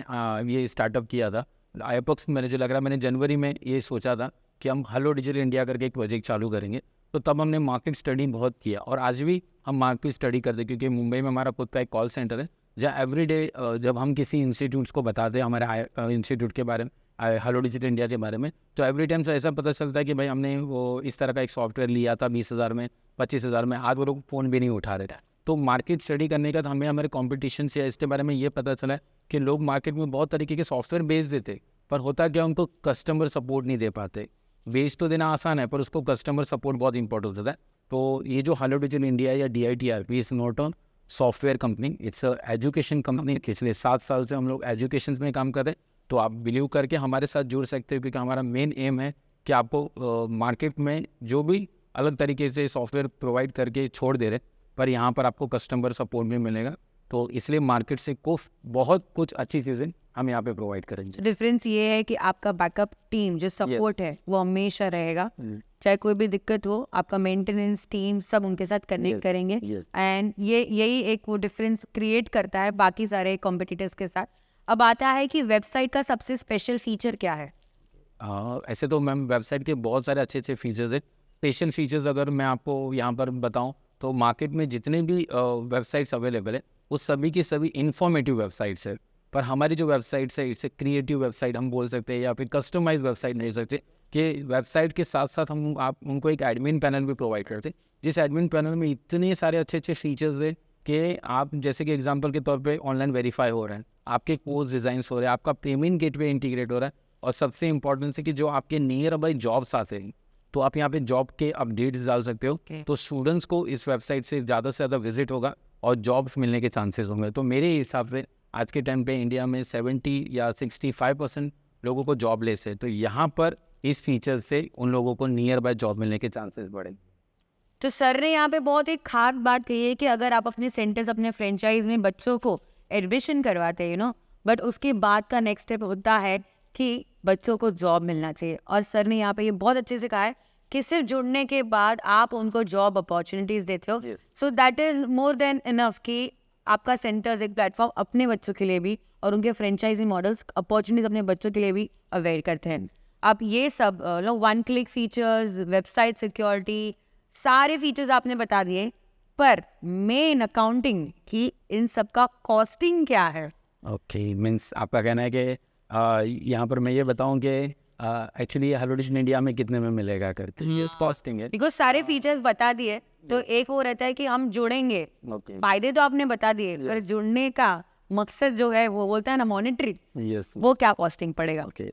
ये स्टार्टअप किया था अप्रॉक्स, मैंने जो लग रहा है मैंने जनवरी में ये सोचा था कि हम हेलो डिजिटल इंडिया करके एक प्रोजेक्ट चालू करेंगे, तो तब हमने मार्केट स्टडी बहुत किया और आज भी हम मार्केट स्टडी करते हैं, क्योंकि मुंबई में हमारा खुद का एक कॉल सेंटर है जहाँ एवरीडे जब हम किसी इंस्टीट्यूट्स को बताते हैं हमारे इंस्टीट्यूट के बारे में, हेलो डिजिटल इंडिया के बारे में, तो एवरी टाइम से ऐसा पता चलता है कि भाई हमने वो इस तरह का एक सॉफ्टवेयर लिया था 20,000 में, 25,000 में, आज वो लोग फ़ोन भी नहीं उठा रहे थे। तो मार्केट स्टडी करने का तो हमें हमारे कॉम्पिटिशन से इसके बारे में ये पता चला है कि लोग मार्केट में बहुत तरीके के सॉफ्टवेयर बेच देते, पर होता क्या, उनको कस्टमर सपोर्ट नहीं दे पाते। बेच तो देना आसान है, पर उसको कस्टमर सपोर्ट बहुत इंपॉर्टेंट होता है। तो ये जो हेलो डिजिटल इंडिया या DITRP is not on software company, it's a education company. पिछले 7 साल से हम लोग एजुकेशन में काम कर रहे हैं, तो आप बिलीव करके हमारे साथ जुड़ सकते हो, क्योंकि हमारा मेन एम है कि आपको मार्केट में जो भी अलग तरीके से सॉफ्टवेयर प्रोवाइड करके छोड़ दे रहे, पर यहाँ पर आपको कस्टमर सपोर्ट भी मिलेगा। तो इसलिए मार्केट से बहुत कुछ अच्छी चीज़ें हम यहाँ पे प्रोवाइड करेंगे। डिफरेंस ये है कि आपका बैकअप टीम जो सपोर्ट है वो हमेशा रहेगा, चाहे कोई भी दिक्कत हो, आपका मेंटेनेंस टीम सब उनके साथ कनेक्ट करेंगे, एंड यही एक वो डिफरेंस क्रिएट करता है बाकी सारे कॉम्पिटिटर्स के साथ। अब आता है कि वेबसाइट का सबसे स्पेशल फीचर क्या है? ऐसे तो मैम वेबसाइट के बहुत सारे अच्छे फीचर्स हैं। स्पेशल फीचर्स अगर मैं आपको यहाँ पर बताऊँ, तो मार्केट में जितने भी वेबसाइट्स अवेलेबल है वो सभी की सभी इंफॉर्मेटिव वेबसाइट्स है, पर हमारी जो वेबसाइट्स है इट्स ए क्रिएटिव वेबसाइट हम बोल सकते हैं, या फिर कस्टमाइज वेबसाइट नहीं सकते, कि वेबसाइट के साथ साथ हम आप उनको एक एडमिन पैनल भी प्रोवाइड करते हैं, जिस एडमिन पैनल में इतने सारे अच्छे फीचर्स है कि आप जैसे कि एग्जांपल के तौर पे ऑनलाइन वेरीफाई हो रहा है, आपके कोर्स डिज़ाइंस हो रहे हैं, आपका पेमेंट गेटवे इंटीग्रेट हो रहा है, और सबसे इंपॉर्टेंट है कि जो आपके नियर बाई जॉब्स आते हैं, तो आप यहाँ पे जॉब के अपडेट्स डाल सकते हो। तो स्टूडेंट्स को इस वेबसाइट से ज़्यादा विजिट होगा और जॉब्स मिलने के चांसेस होंगे। तो मेरे हिसाब से आज के टाइम पे इंडिया में 70 या 65% लोगों को जॉबलेस है, तो यहाँ पर इस फीचर से उन लोगों को नियर बाय जॉब मिलने के चांसेस बढ़ेंगे। तो सर ने यहाँ पे बहुत एक खास बात कही है कि अगर आप अपने सेंटर्स अपने फ्रेंचाइज में बच्चों को एडमिशन करवाते हैं बट उसके बाद का नेक्स्ट स्टेप होता है कि बच्चों को जॉब मिलना चाहिए, और सर ने यहाँ पे ये बहुत अच्छे से कहा है कि सिर्फ जुड़ने के बाद आप उनको जॉब अपॉर्चुनिटीज़ देते हो, so that is more than enough कि आपका सेंटर्स एक प्लेटफॉर्म अपने बच्चों के लिए भी और उनके फ्रेंचाइजी मॉडल्स अपॉर्चुनिटीज अपने बच्चों के लिए भी अवेयर करते हैं। आप ये सब 1 क्लिक फीचर्स, वेबसाइट सिक्योरिटी, सारे फीचर्स आपने बता दिए, पर मेन अकाउंटिंग की इन सब का कॉस्टिंग क्या है? ओके, मीन्स आपका कहना है कि यहाँ पर मैं ये बताऊँ कि एक्चुअली हेलो डिजिटल इंडिया में कितने में मिलेगा करके ये कॉस्टिंग है। बिकॉज सारे फीचर्स बता दिए, तो एक वो रहता है कि हम जुड़ेंगे, फायदे तो आपने बता दिए, पर जुड़ने का मकसद जो है वो बोलता है ना मॉनिटरी, वो क्या कॉस्टिंग पड़ेगा? ओके,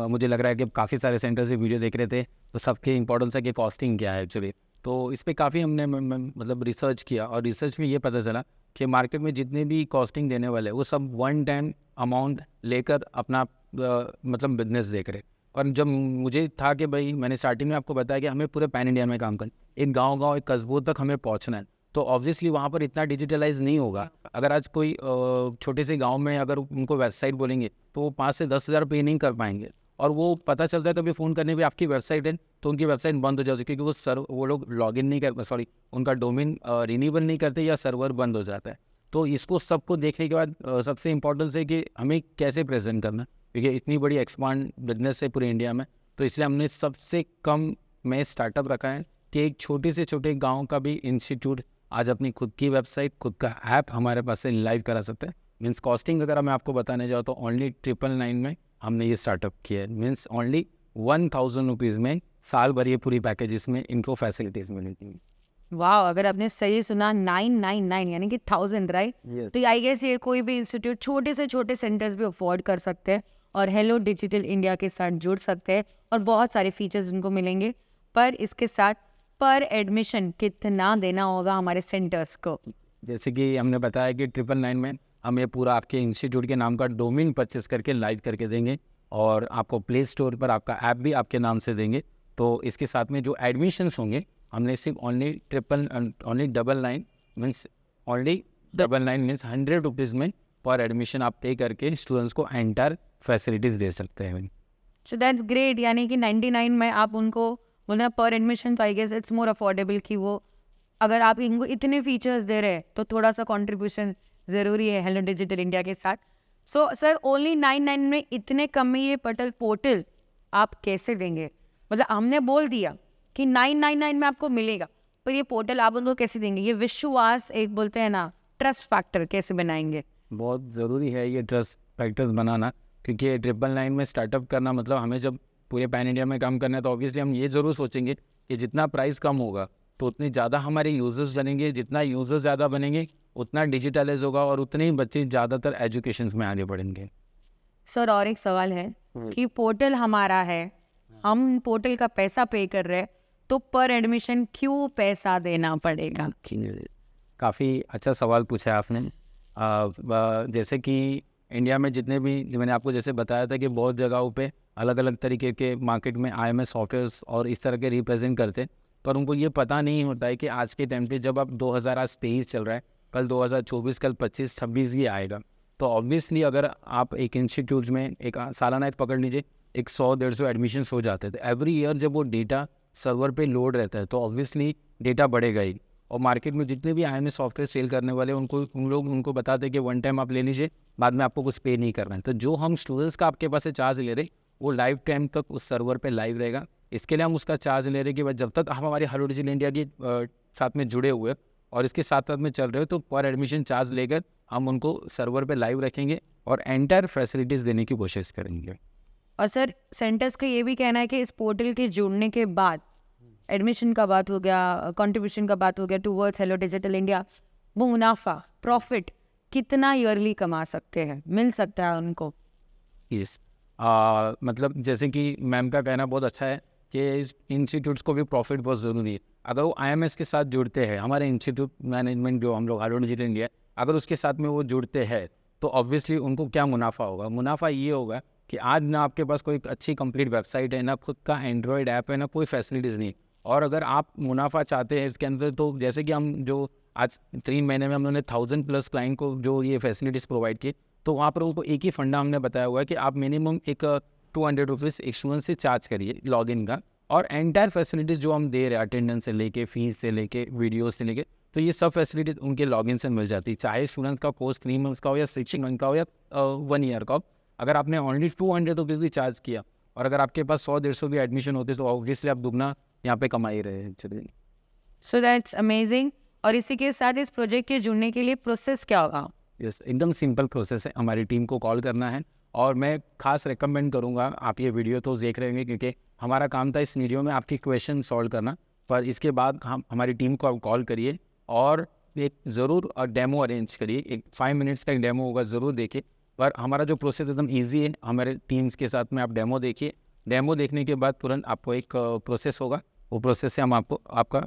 मुझे लग रहा है कि काफ़ी सारे सेंटर से वीडियो देख रहे थे, तो सबके इंपॉर्टेंस है कि कॉस्टिंग क्या है एक्चुअली। तो इस पर काफ़ी हमने मतलब रिसर्च किया, और रिसर्च में ये पता चला कि मार्केट में जितने भी कॉस्टिंग देने वाले वो सब 1 टाइम अमाउंट लेकर अपना मतलब बिजनेस देख रहे। और जब मुझे था कि भाई मैंने स्टार्टिंग में आपको बताया कि हमें पूरे पैन इंडिया में काम करना, एक गांव एक कस्बों तक हमें पहुंचना है, तो ऑब्वियसली वहाँ पर इतना डिजिटलाइज नहीं होगा। अगर आज कोई छोटे से गांव में अगर उनको वेबसाइट बोलेंगे तो वो 5 से 10 हज़ार पे नहीं कर पाएंगे, और वो पता चलता है कभी फ़ोन करने पे आपकी वेबसाइट है तो उनकी वेबसाइट बंद हो जाती है, क्योंकि वो लोग लॉगिन नहीं कर उनका डोमेन रिन्यूअल नहीं करते या सर्वर बंद हो जाता है। तो इसको सबको देखने के बाद सबसे इम्पोर्टेंस है कि हमें कैसे प्रेजेंट करना, क्योंकि इतनी बड़ी एक्सपांड बिजनेस है पूरे इंडिया में, तो इसलिए हमने सबसे कम में स्टार्टअप रखा है कि एक छोटे से छोटे गांव का भी इंस्टीट्यूट आज अपनी खुद की वेबसाइट, खुद का ऐप हमारे पास से लाइव करा सकते हैं। मीन्स कॉस्टिंग अगर मैं आपको बताने जाऊँ तो ओनली 999 में हमने ये स्टार्टअप किया है। मीन्स ओनली 1000 रुपीज़ में साल भर ये पूरी पैकेजेस में इनको फैसिलिटीज़ मिलेगी। वाह, अगर आपने सही सुना 999 यानी कि 1000, राइट? तो आई गेस ये कोई भी इंस्टीट्यूट छोटे से छोटे सेंटर्स भी अफोर्ड कर सकते हैं और हेलो डिजिटल इंडिया के साथ जुड़ सकते हैं, और बहुत सारे फीचर्स उनको मिलेंगे। पर इसके साथ पर एडमिशन कितना देना होगा हमारे सेंटर्स को? जैसे कि हमने बताया कि 999 में हम ये पूरा आपके इंस्टीट्यूट के नाम का डोमेन परचेस करके लाइव करके देंगे, और आपको प्ले स्टोर पर आपका ऐप भी आपके नाम से देंगे। तो इसके साथ में जो एडमिशन्स होंगे हमने सिर्फ only 999 means only 999 means 100 rupees में पर एडमिशन आप पे करके स्टूडेंट्स को एंटायर फैसिलिटीज़ दे सकते हैं। सो दैट्स ग्रेट, यानी कि 99 में आप उनको बोलना पर एडमिशन, तो I guess it's more affordable कि वो अगर आप इनको इतने फीचर्स दे रहे हैं तो थोड़ा सा कंट्रीब्यूशन ज़रूरी है हेलो डिजिटल इंडिया के साथ। सो सर ओनली 99 में इतने कम में ये पोर्टल आप कैसे देंगे? मतलब हमने बोल दिया कि 999 में आपको मिलेगा, पर ये पोर्टल आप उनको कैसे देंगे? ये विश्वास, एक बोलते हैं ना ट्रस्ट फैक्टर, कैसे बनाएंगे? बहुत ज़रूरी है ये ट्रस्ट फैक्टर्स बनाना, क्योंकि 999 में स्टार्टअप करना मतलब हमें जब पूरे पैन इंडिया में काम करना है तो ऑब्वियसली हम ये ज़रूर सोचेंगे कि जितना प्राइस कम होगा तो उतने ज़्यादा हमारे यूज़र्स बनेंगे, जितना यूज़र्स ज़्यादा बनेंगे उतना डिजिटलाइज होगा और उतने ही बच्चे ज़्यादातर एजुकेशन में आगे बढ़ेंगे। सर और एक सवाल है कि पोर्टल हमारा है, हम पोर्टल का पैसा पे कर रहे हैं, तो पर एडमिशन क्यों पैसा देना पड़ेगा? काफ़ी अच्छा सवाल पूछा है आपने। जैसे कि इंडिया में जितने भी मैंने आपको जैसे बताया था कि बहुत जगहों पे अलग अलग तरीके के मार्केट में IMS सॉफ्टवेयर्स और इस तरह के रिप्रेजेंट करते हैं, पर उनको ये पता नहीं होता है कि आज के टाइम पे जब आप 2023 चल रहा है, कल 2024, कल 25-26 भी आएगा, तो ऑब्वियसली अगर आप एक इंस्टीट्यूट में एक सालाना एक पकड़ लीजिए, एक 100-150 एडमिशन्स हो जाते हैं, तो एवरी ईयर जब वो डेटा सर्वर पे लोड रहता है तो ऑब्वियसली डेटा बढ़ेगा ही। और मार्केट में जितने भी IMS सॉफ्टवेयर सेल करने वाले उनको बताते हैं कि वन टाइम आप ले लीजिए, बाद में आपको कुछ पे नहीं करना है। तो जो हम स्टूडेंट्स का आपके पास से चार्ज ले रहे वो लाइफ टाइम तक उस सर्वर पे लाइव रहेगा। इसके लिए हम उसका चार्ज ले रहे कि भाई जब तक हम हमारे हेलो डिजिटल इंडिया के साथ में जुड़े हुए और इसके साथ साथ में चल रहे हो तो पर एडमिशन चार्ज लेकर हम उनको सर्वर पे लाइव रखेंगे और एंटायर फैसिलिटीज़ देने की कोशिश करेंगे। और सर सेंटर्स का ये भी कहना है कि इस पोर्टल के जुड़ने के बाद एडमिशन का बात हो गया, कंट्रीब्यूशन का बात हो गया टूवर्ड्स हेलो डिजिटल इंडिया, वो मुनाफा प्रॉफिट कितना ईयरली कमा सकते हैं, मिल सकता है उनको? यस, मतलब जैसे कि मैम का कहना बहुत अच्छा है कि इस इंस्टीट्यूट्स को भी प्रॉफिट बहुत ज़रूरी है। अगर वो IMS के साथ जुड़ते हैं, हमारे इंस्टीट्यूट मैनेजमेंट जो हम लोग हेलो डिजिटल इंडिया, अगर उसके साथ में वो जुड़ते हैं तो ऑब्वियसली उनको क्या मुनाफा होगा? मुनाफा ये होगा कि आज ना आपके पास कोई अच्छी कंप्लीट वेबसाइट है, ना खुद का एंड्रॉयड ऐप है, ना कोई फैसिलिटीज़ नहीं। और अगर आप मुनाफा चाहते हैं इसके अंदर, तो जैसे कि हम जो आज 3 महीने में हम लोगों ने 1000+ क्लाइंट को जो ये फैसिलिटीज़ प्रोवाइड की, तो वहाँ पर उनको एक ही फंडा हमने बताया हुआ है कि आप मिनिमम एक 200 रुपीज़ एक स्टूडेंट से चार्ज करिए लॉगिन का, और एंटायर फैसिलिटीज़ जो हम दे रहे हैं अटेंडेंस से लेके, फीस से लेके, वीडियो से लेके, तो ये सब फैसिलिटीज उनके लॉगिन से मिल जाती है। चाहे स्टूडेंट का कोर्स 3 मंथ्स का हो या 6 मंथ का हो या 1 ईयर का हो, अगर आपने ओनली 200 रुपीज़ भी चार्ज किया और अगर आपके पास 100-150 भी एडमिशन होते तो ऑब्वियसली आप दुगना यहाँ पे कमा ही रहे हैं। चलिए, सो दैट्स अमेजिंग। और इसी के साथ इस प्रोजेक्ट के जुड़ने के लिए प्रोसेस क्या होगा? यस, एकदम सिंपल प्रोसेस है। हमारी टीम को कॉल करना है और मैं खास रिकमेंड करूँगा, आप ये वीडियो तो देख रहे होंगे क्योंकि हमारा काम था इस वीडियो में आपकी क्वेश्चन सॉल्व करना, पर इसके बाद हम हमारी टीम को आप कॉल करिए और एक ज़रूर डेमो अरेंज करिए। एक 5 मिनट्स का एक डेमो होगा, ज़रूर देखिए। पर हमारा जो प्रोसेस एकदम ईजी है, हमारे टीम्स के साथ में आप डेमो देखिए। डेमो देखने के बाद तुरंत आपको एक प्रोसेस होगा, वो प्रोसेस से हम आपको आपका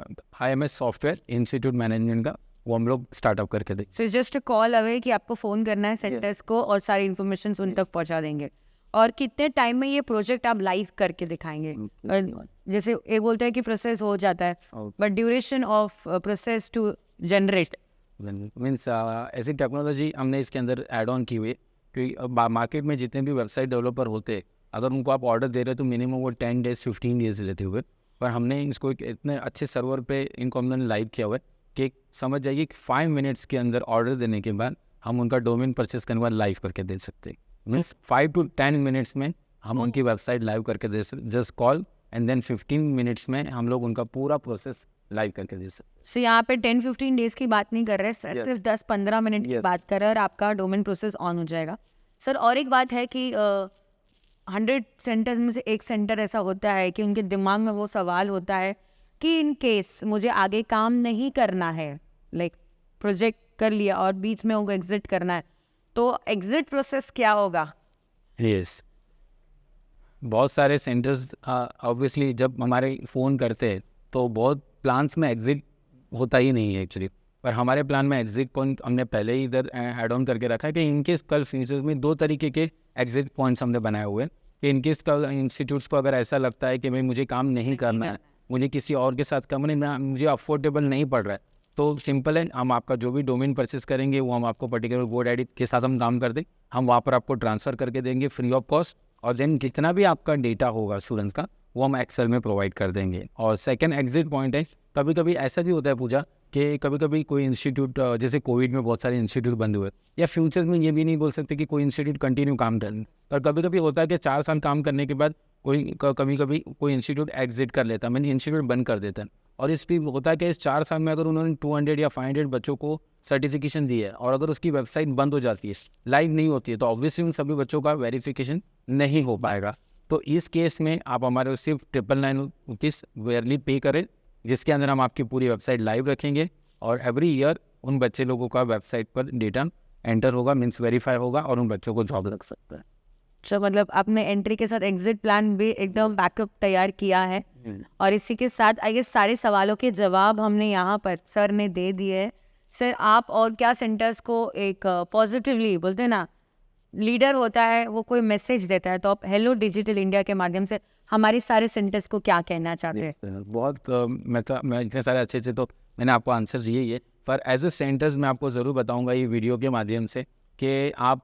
IMS सॉफ्टवेयर इंस्टीट्यूट मैनेजमेंट का वो हम लोग स्टार्टअप करके दें। So just a call away कि आपको फ़ोन करना है सेंटर्स को और सारी इन्फॉर्मेशन उन तक पहुंचा देंगे। और कितने टाइम में ये प्रोजेक्ट आप लाइव करके दिखाएंगे? जैसे एक बोलते हैं कि प्रोसेस हो जाता है, but duration of process to generate means ऐसी टेक्नोलॉजी हमने इसके अंदर ऐड ऑन की हुई है, क्योंकि मार्केट में जितने भी वेबसाइट डेवलपर होते हैं, अगर उनको आप ऑर्डर दे रहे हो तो मिनिमम वो 10 डेज 15 डेज लेते हुए, पर हमने इसको एक इतने अच्छे सर्वर पे इनको हमने लाइव किया हुआ है कि समझ जाइए कि 5 मिनट्स के अंदर ऑर्डर देने के बाद हम उनका डोमेन परचेस करने के बाद लाइव करके दे सकते हैं। मीन्स 5 to 10 मिनट्स में हम उनकी वेबसाइट लाइव करके दे सकते, just call and then 15 minutes में हम लोग उनका पूरा प्रोसेस लाइव करके दे सकते। सो यहाँ पे 10-15 डेज की बात नहीं कर रहे, सिर्फ 10-15 मिनट की बात कर रहे हैं और आपका डोमेन प्रोसेस ऑन हो जाएगा। सर और एक बात है कि 100 सेंटर्स में से एक सेंटर ऐसा होता है कि उनके दिमाग में वो सवाल होता है कि इन केस मुझे आगे काम नहीं करना है, लाइक प्रोजेक्ट कर लिया और बीच में उनको एग्जिट करना है, तो एग्जिट प्रोसेस क्या होगा? यस, बहुत सारे सेंटर्स ऑब्वियसली जब हमारे फ़ोन करते हैं तो बहुत प्लान्स में एग्जिट होता ही नहीं है एक्चुअली, पर हमारे प्लान में एग्जिट पॉइंट हमने पहले ही इधर ऐड ऑन करके रखा है कि इनकेस कल फ्यूचर में 2 तरीके के एग्जिट पॉइंट्स हमने बनाए हुए हैं कि इनकेस का इंस्टीट्यूट्स को अगर ऐसा लगता है कि भाई मुझे काम नहीं करना है, मुझे किसी और के साथ काम नहीं, मुझे अफोर्डेबल नहीं पड़ रहा है, तो सिंपल है, हम आपका जो भी डोमेन परचेस करेंगे वो हम आपको पर्टिकुलर GoDaddy के साथ हम काम कर दें, हम वहाँ पर आपको ट्रांसफ़र करके देंगे फ्री ऑफ कॉस्ट। और देन जितना भी आपका डेटा होगा स्टूडेंट्स का वो हम एक्सेल में प्रोवाइड कर देंगे। और सेकंड एग्जिट पॉइंट है, कभी कभी ऐसा भी होता है पूजा कि कभी कभी कोई इंस्टीट्यूट, जैसे कोविड में बहुत सारे इंस्टीट्यूट बंद हुए, या फ्यूचर में ये भी नहीं बोल सकते कि कोई इंस्टीट्यूट कंटिन्यू काम करें, पर कभी कभी होता है कि 4 साल काम करने के बाद कभी कभी कोई इंस्टीट्यूट एग्जिट कर लेता है, मैंने इंस्टीट्यूट बंद कर देता है। और इस भी होता है कि इस 4 साल में अगर उन्होंने 200 या 500 बच्चों को सर्टिफिकेशन दी है और अगर उसकी वेबसाइट बंद हो जाती है, लाइव नहीं होती है, तो ऑब्वियसली उन सभी बच्चों का वेरिफिकेशन नहीं हो पाएगा। तो इस केस में आप हमारे को सिर्फ 999 रुपीज़ ईयरली पे करें, जिसके अंदर हम आपकी पूरी वेबसाइट लाइव रखेंगे और एवरी ईयर उन बच्चे लोगों का वेबसाइट पर डेटा एंटर होगा, मीन्स वेरीफाई होगा और उन बच्चों को जॉब लग सकता है। तो मतलब आपने एंट्री के साथ एग्जिट प्लान भी एकदम बैकअप तैयार किया है। और इसी के साथ आई गेस सारे सवालों के जवाब हमने यहाँ पर सर ने दे दिए हैं। सर, आप और क्या सेंटर्स को एक पॉजिटिवली बोलते हैं ना, लीडर होता है वो कोई मैसेज देता है, तो आप हेलो डिजिटल इंडिया के माध्यम से हमारे सारे सेंटर्स को क्या कहना चाहते हैं? बहुत मैं इतने सारे अच्छे तो मैंने आपको आंसर दिए ही है, पर एज ए सेंटर्स मैं आपको ज़रूर बताऊंगा ये वीडियो के माध्यम से कि आप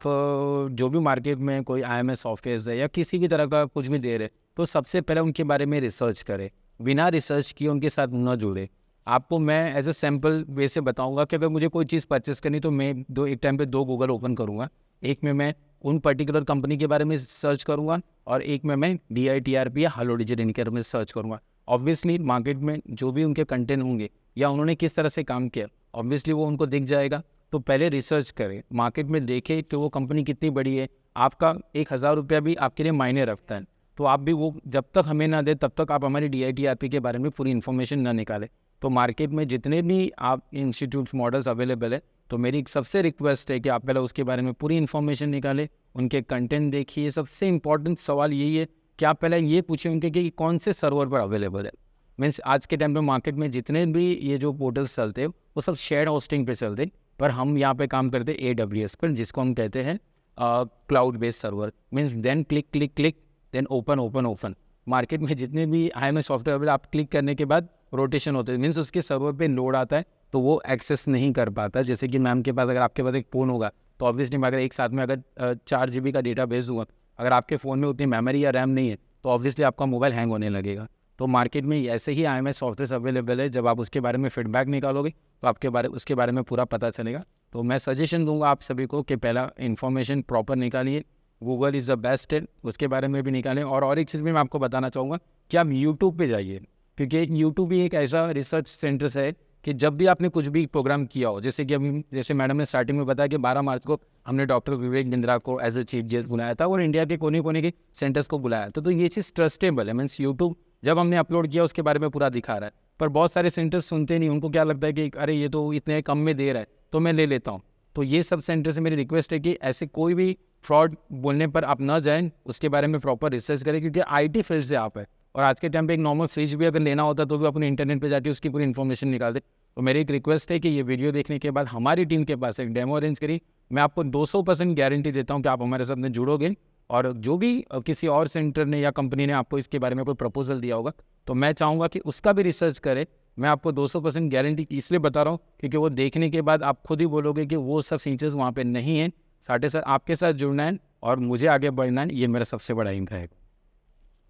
जो भी मार्केट में कोई IMS सॉफ्टवेयर है या किसी भी तरह का कुछ भी दे रहे, तो सबसे पहले उनके बारे में रिसर्च करें, बिना रिसर्च किए उनके साथ न जुड़े। आपको मैं एज ए सैम्पल वे से बताऊंगा कि अगर मुझे कोई चीज़ परचेस करनी तो मैं एक टाइम पे 2 गूगल ओपन करूँगा, एक में मैं उन पर्टिकुलर कंपनी के बारे में सर्च करूँगा और एक में मैं DITRP या हेलो डिजिटल इंडिया में सर्च करूँगा। ऑब्वियसली मार्केट में जो भी उनके कंटेंट होंगे या उन्होंने किस तरह से काम किया, ऑब्वियसली वो उनको दिख जाएगा। तो पहले रिसर्च करें, मार्केट में देखें कि वो कंपनी कितनी बड़ी है, आपका 1000 रुपया भी आपके लिए मायने रखता है, तो आप भी वो जब तक हमें ना दे तब तक आप हमारी DITRP के बारे में पूरी इन्फॉर्मेशन ना निकालें। तो मार्केट में जितने भी आप इंस्टीट्यूट मॉडल्स अवेलेबल है, तो मेरी एक सबसे रिक्वेस्ट है कि आप पहले उसके बारे में पूरी इन्फॉर्मेशन निकालें, उनके कंटेंट देखिए। सबसे इंपॉर्टेंट सवाल यही है कि आप पहले ये पूछें उनके कि कौन से सर्वर पर अवेलेबल है। मीन्स आज के टाइम पे मार्केट में जितने भी ये जो पोर्टल्स चलते हैं वो सब शेयर्ड होस्टिंग पे चलते हैं, पर हम यहाँ पे काम करते हैं AWS पर, जिसको हम कहते हैं cloud based server. Means then click then open. Market में जितने भी IMS सॉफ्टवेयर आप क्लिक करने के बाद रोटेशन होते हैं, मीन्स उसके सर्वर पे लोड आता है तो वो एक्सेस नहीं कर पाता। जैसे कि मैम के पास, अगर आपके पास एक फ़ोन होगा तो ऑब्वियसली मैं अगर एक साथ में अगर 4 GB का डेटा भेज दूँगा, अगर आपके फ़ोन में उतनी मेमोरी या रैम नहीं है तो ऑब्वियसली आपका मोबाइल हैंग होने लगेगा। तो मार्केट में ऐसे ही IMS सॉफ्टवेयर अवेलेबल है, जब आप उसके बारे में फीडबैक निकालोगे तो उसके बारे में पूरा पता चलेगा। तो मैं सजेशन दूंगा आप सभी को कि पहला इन्फॉर्मेशन प्रॉपर निकालिए, गूगल इज़ द बेस्ट है, उसके बारे में भी निकालें। और एक चीज़ भी मैं आपको बताना चाहूँगा कि आप यूट्यूब पे जाइए, क्योंकि यूट्यूब भी एक ऐसा रिसर्च सेंटर है कि जब भी आपने कुछ भी प्रोग्राम किया हो, जैसे मैडम ने स्टार्टिंग में बताया कि 12 मार्च को हमने डॉक्टर विवेक बिंद्रा को एज ए चीफ गेस्ट बुलाया था और इंडिया के कोने कोने के सेंटर्स को बुलाया था। तो ये चीज़ ट्रस्टेबल है। मीन्स यूट्यूब जब हमने अपलोड किया उसके बारे में पूरा दिखा रहा है, पर बहुत सारे सेंटर्स सुनते नहीं, उनको क्या लगता है कि अरे ये तो इतने कम में दे रहा है तो मैं ले लेता हूँ। तो ये सब सेंटर से मेरी रिक्वेस्ट है कि ऐसे कोई भी फ्रॉड बोलने पर आप ना जाएं, उसके बारे में प्रॉपर रिसर्च करें, क्योंकि IT फील्ड से आप है और आज के टाइम पे एक नॉर्मल फ्रिज भी अगर लेना होता तो भी अपने इंटरनेट पे जाके उसकी पूरी इन्फॉर्मेशन निकाल दे। तो मेरी एक रिक्वेस्ट है कि ये वीडियो देखने के बाद हमारी टीम के पास एक डेमो अरेंज करी, मैं आपको 200% गारंटी देता हूँ कि आप हमारे साथ में जुड़ोगे। और जो भी किसी और सेंटर ने या कंपनी ने आपको इसके बारे में कोई प्रपोजल दिया होगा तो मैं चाहूँगा कि उसका भी रिसर्च करें। मैं आपको 200% गारंटी इसलिए बता रहा हूँ क्योंकि वो देखने के बाद आप खुद ही बोलोगे कि वो सब फीचर्स वहाँ पे नहीं हैं। साढ़े सर आपके साथ जुड़ना है और मुझे आगे बढ़ना है, ये मेरा सबसे बड़ा एम है।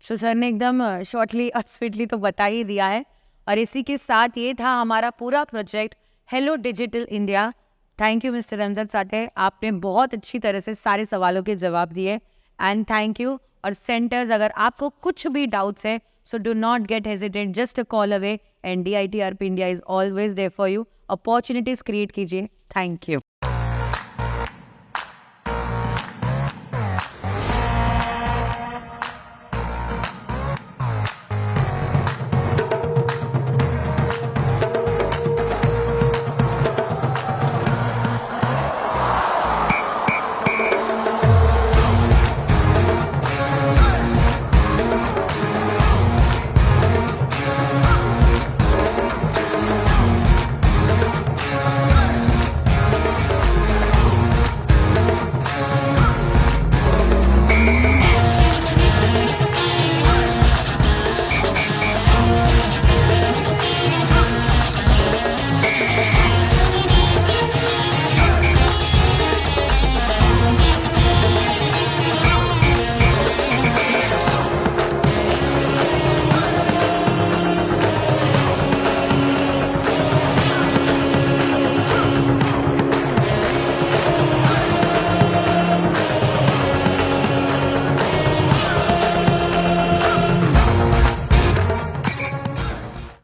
तो सर ने एकदम शॉर्टली और स्वीटली तो बता ही दिया है। और इसी के साथ ये था हमारा पूरा project hello digital India. Thank you mister Ranjan साटे, आपने बहुत अच्छी तरह से सारे सवालों के जवाब दिए एंड थैंक यू। और सेंटर्स, अगर आपको कुछ भी डाउट्स है so do not get hesitate, just a call away and DITRP India is always there for you. Opportunities create कीजिए। Thank you.